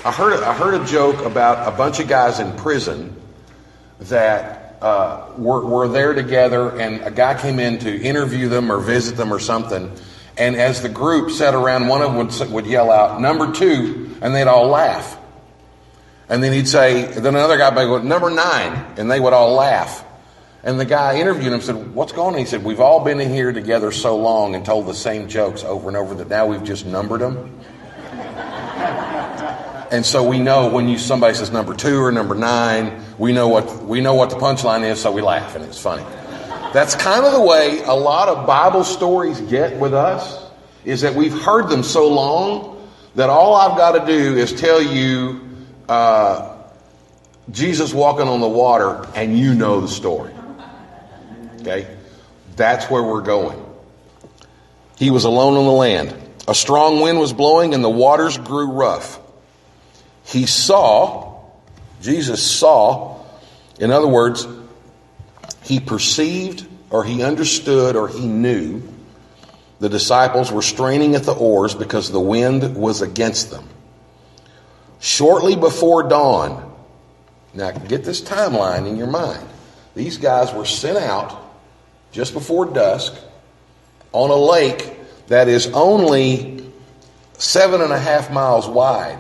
I heard a joke about a bunch of guys in prison that were there together, and a guy came in to interview them or visit them or something. And as the group sat around, one of them would yell out, "Number 2," and they'd all laugh. And then he'd say, then another guy would go, "Number 9," and they would all laugh. And the guy interviewing him said, "What's going on?" He said, "We've all been in here together so long and told the same jokes over and over that now we've just numbered them. And so we know when somebody says number 2 or number 9, we know what the punchline is, so we laugh, and it's funny." That's kind of the way a lot of Bible stories get with us, is that we've heard them so long that all I've got to do is tell you Jesus walking on the water, and you know the story. Okay? That's where we're going. He was alone on the land. A strong wind was blowing, and the waters grew rough. Jesus saw, in other words, he perceived or he understood or he knew the disciples were straining at the oars because the wind was against them. Shortly before dawn, now get this timeline in your mind. These guys were sent out just before dusk on a lake that is only 7.5 miles wide.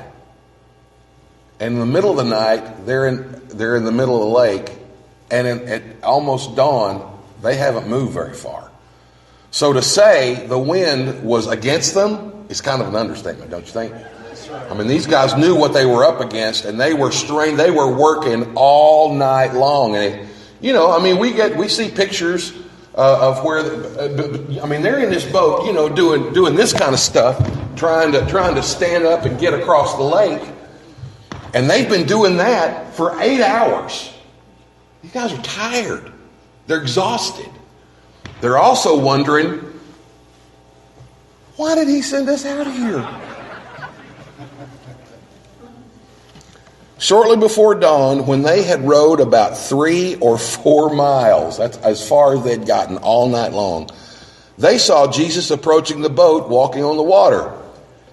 And in the middle of the night, they're in the middle of the lake, and at almost dawn, they haven't moved very far. So to say the wind was against them is kind of an understatement, don't you think? I mean, these guys knew what they were up against, and they were strained. They were working all night long, and we see pictures of where. They're in this boat, doing this kind of stuff, trying to stand up and get across the lake. And they've been doing that for 8 hours. These guys are tired. They're exhausted. They're also wondering, why did he send us out of here? Shortly before dawn, when they had rowed about 3 or 4 miles, that's as far as they'd gotten all night long, they saw Jesus approaching the boat, walking on the water.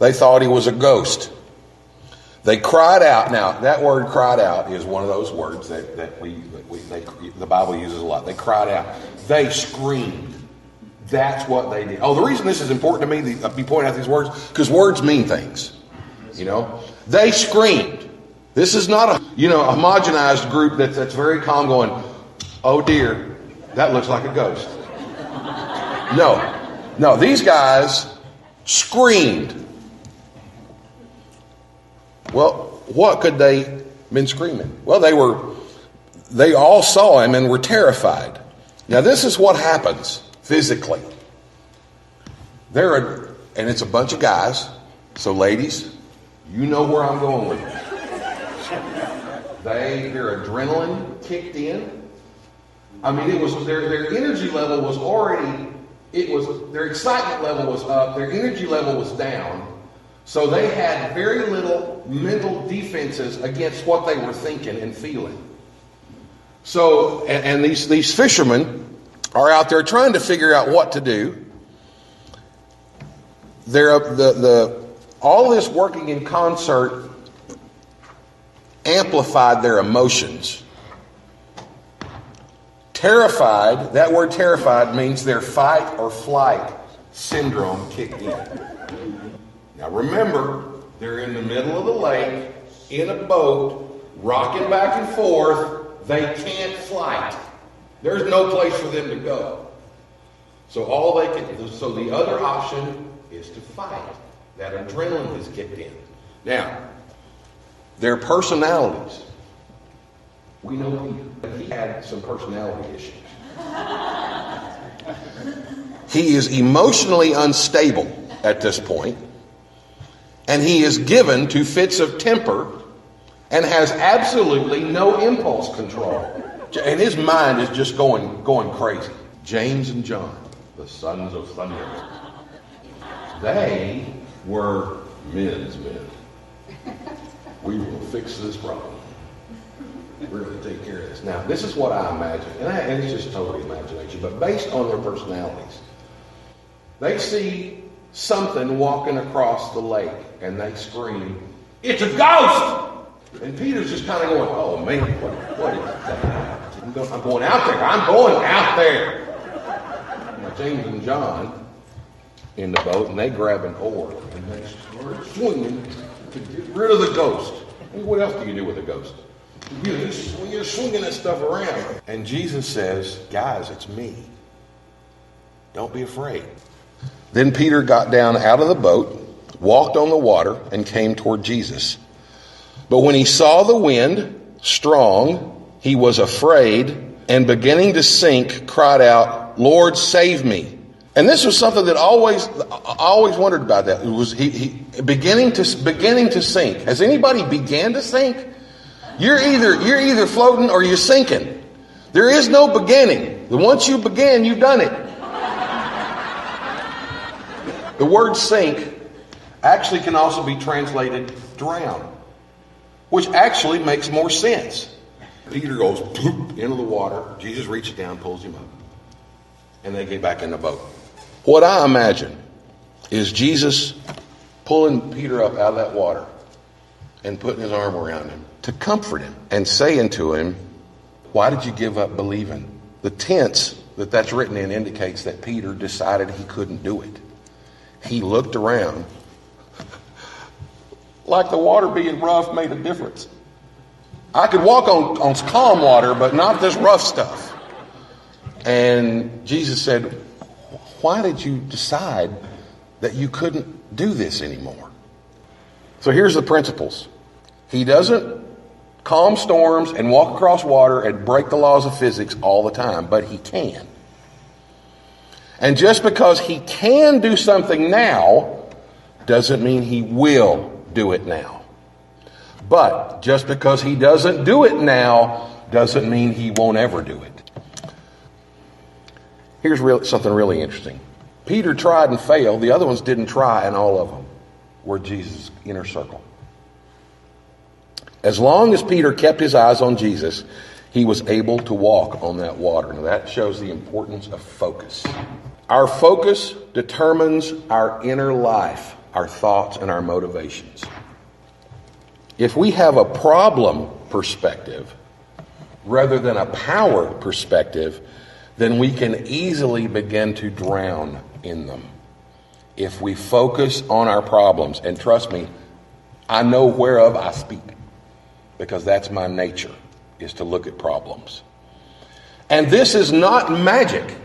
They thought he was a ghost. They cried out. Now, that word "cried out" is one of those words that the Bible uses a lot. They cried out. They screamed. That's what they did. Oh, the reason this is important to me to be pointing out these words, because words mean things. They screamed. This is not a homogenized group that's very calm going, "Oh dear, that looks like a ghost." No, these guys screamed. Well, what could they have been screaming? Well, they all saw him and were terrified. Now, this is what happens physically. And it's a bunch of guys. So, ladies, you know where I'm going with this. Their adrenaline kicked in. I mean, it was their energy level was already. Their excitement level was up. Their energy level was down. So they had very little mental defenses against what they were thinking and feeling. So, and these fishermen are out there trying to figure out what to do. All this working in concert amplified their emotions. Terrified, that word terrified means their fight or flight syndrome kicked in. Now remember, they're in the middle of the lake, in a boat, rocking back and forth. They can't fly. There's no place for them to go. So so the other option is to fight. That adrenaline has kicked in. Now, their personalities. We know he had some personality issues. He is emotionally unstable at this point. And he is given to fits of temper and has absolutely no impulse control. And his mind is just going crazy. James and John, the sons of thunder. They were men's men. We will fix this problem. We're going to take care of this. Now, this is what I imagine. And it's just totally imagination. But based on their personalities, they see something walking across the lake, and they scream, It's a ghost. And Peter's just kind of going, oh man, what is that? I'm going out there. I'm going out there. Now, James and John in the boat, and they grab an oar, and they start swinging to get rid of the ghost. And what else do you do with a ghost? You're swinging that stuff around. And Jesus says, guys, it's me. Don't be afraid. Then Peter got down out of the boat, walked on the water, and came toward Jesus. But when he saw the wind strong, he was afraid, and beginning to sink, cried out, Lord, save me. And this was something that I always wondered about that. It was he beginning to sink. Has anybody began to sink? You're either floating or you're sinking. There is no beginning. Once you begin, you've done it. The word sink actually can also be translated drown, which actually makes more sense. Peter goes into the water. Jesus reaches down, pulls him up, and they get back in the boat. What I imagine is Jesus pulling Peter up out of that water and putting his arm around him to comfort him and saying to him, why did you give up believing? The tense that's written in indicates that Peter decided he couldn't do it. He looked around like the water being rough made a difference. I could walk on calm water, but not this rough stuff. And Jesus said, why did you decide that you couldn't do this anymore? So here's the principles. He doesn't calm storms and walk across water and break the laws of physics all the time, but he can. And just because he can do something now doesn't mean he will do it now. But just because he doesn't do it now doesn't mean he won't ever do it. Here's something really interesting. Peter tried and failed. The other ones didn't try, and all of them were Jesus' inner circle. As long as Peter kept his eyes on Jesus, he was able to walk on that water. Now that shows the importance of focus. Our focus determines our inner life, our thoughts, and our motivations. If we have a problem perspective rather than a power perspective, then we can easily begin to drown in them. If we focus on our problems, and trust me, I know whereof I speak, because that's my nature, is to look at problems. And this is not magic.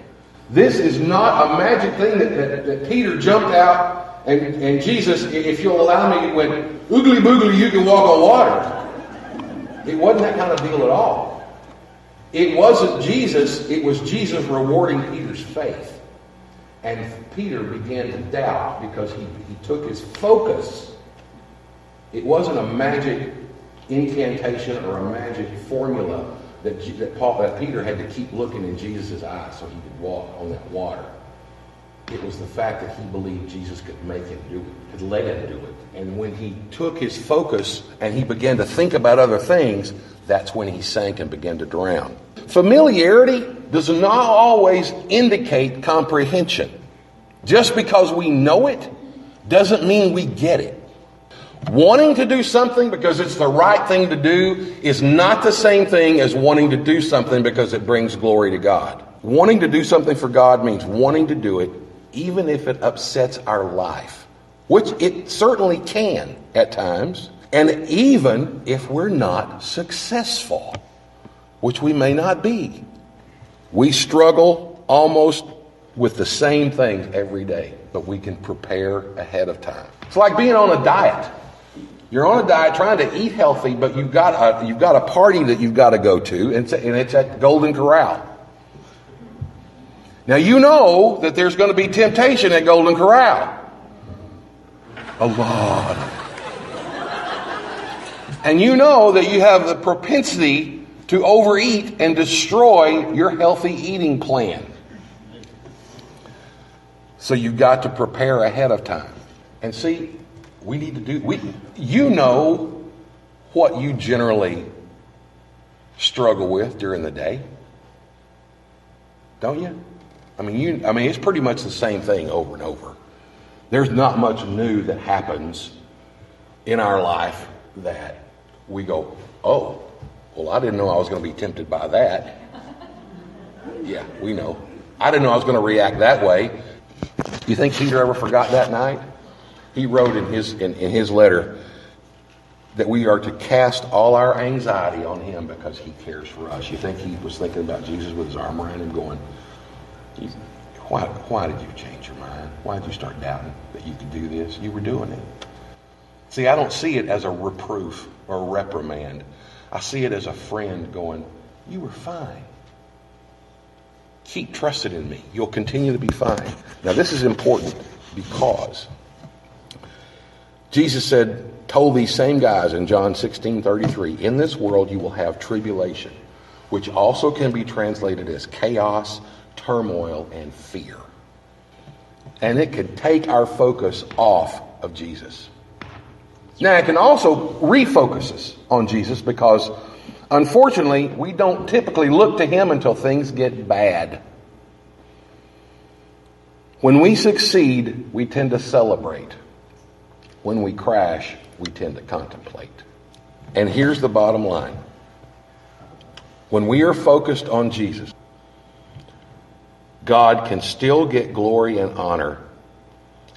This is not a magic thing that Peter jumped out and Jesus, if you'll allow me, went, oogly boogly, you can walk on water. It wasn't that kind of deal at all. It wasn't Jesus, it was Jesus rewarding Peter's faith. And Peter began to doubt because he took his focus. It wasn't a magic incantation or a magic formula that Peter had to keep looking in Jesus' eyes so he could walk on that water. It was the fact that he believed Jesus could make him do it, could let him do it. And when he took his focus and he began to think about other things, that's when he sank and began to drown. Familiarity does not always indicate comprehension. Just because we know it doesn't mean we get it. Wanting to do something because it's the right thing to do is not the same thing as wanting to do something because it brings glory to God. Wanting to do something for God means wanting to do it even if it upsets our life, which it certainly can at times, and even if we're not successful, which we may not be. We struggle almost with the same things every day, but we can prepare ahead of time. It's like being on a diet. You're on a diet trying to eat healthy, but you've got a party that you've got to go to, and it's at Golden Corral. Now you know that there's going to be temptation at Golden Corral. A lot. And you know that you have the propensity to overeat and destroy your healthy eating plan. So you've got to prepare ahead of time. And see, we need to do, you know what you generally struggle with during the day. Don't you? I mean, it's pretty much the same thing over and over. There's not much new that happens in our life that we go, oh, well, I didn't know I was going to be tempted by that. Yeah, we know. I didn't know I was going to react that way. You think Peter ever forgot that night? He wrote in his letter that we are to cast all our anxiety on him because he cares for us. You think he was thinking about Jesus with his arm around him going, why did you change your mind? Why did you start doubting that you could do this? You were doing it. See, I don't see it as a reproof or a reprimand. I see it as a friend going, you were fine. Keep trusting in me. You'll continue to be fine. Now, this is important because Jesus told these same guys in John 16:33, in this world you will have tribulation, which also can be translated as chaos, turmoil, and fear. And it could take our focus off of Jesus. Now, it can also refocus us on Jesus because, unfortunately, we don't typically look to him until things get bad. When we succeed, we tend to celebrate. When we crash, we tend to contemplate. And here's the bottom line. When we are focused on Jesus, God can still get glory and honor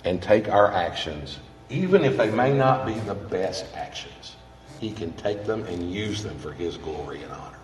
and take our actions, even if they may not be the best actions. He can take them and use them for his glory and honor.